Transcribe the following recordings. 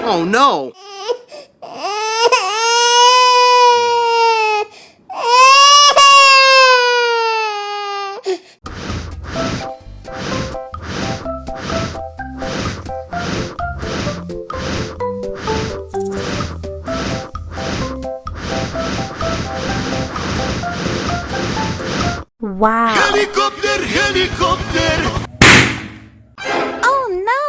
Oh no! Wow. Helikopter, helikopter. Oh no.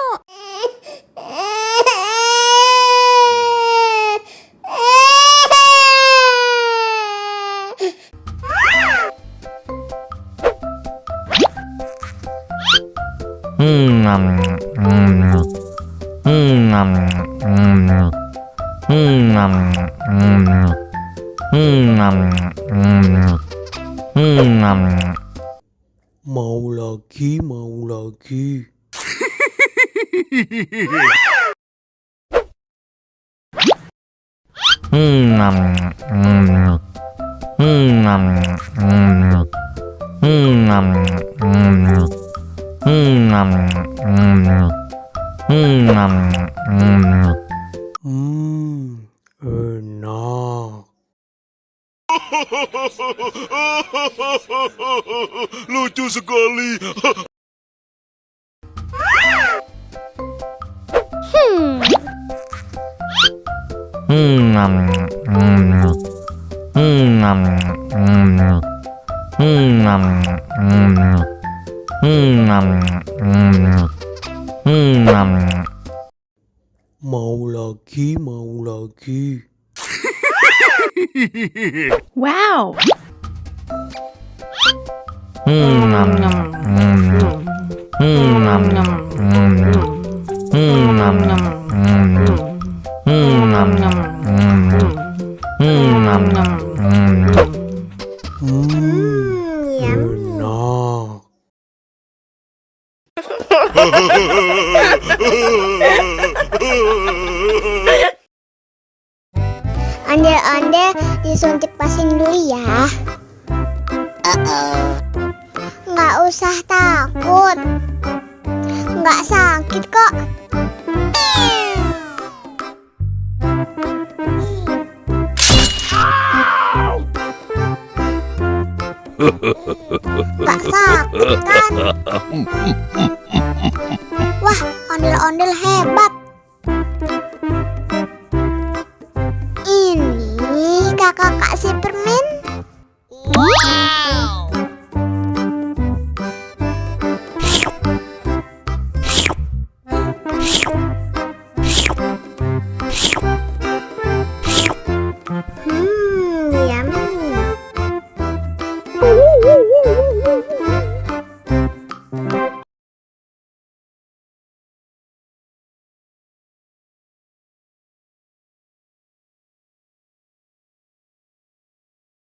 Mau lagi, mau lagi. Enak. Lucu sekali. Mau lagi, mau lagi. Wow. Enak. Ondel-ondel disuntik pasin dulu ya. Nggak usah takut. Nggak sakit kok. Nggak sakit kan? Wah, ondel-ondel hebat.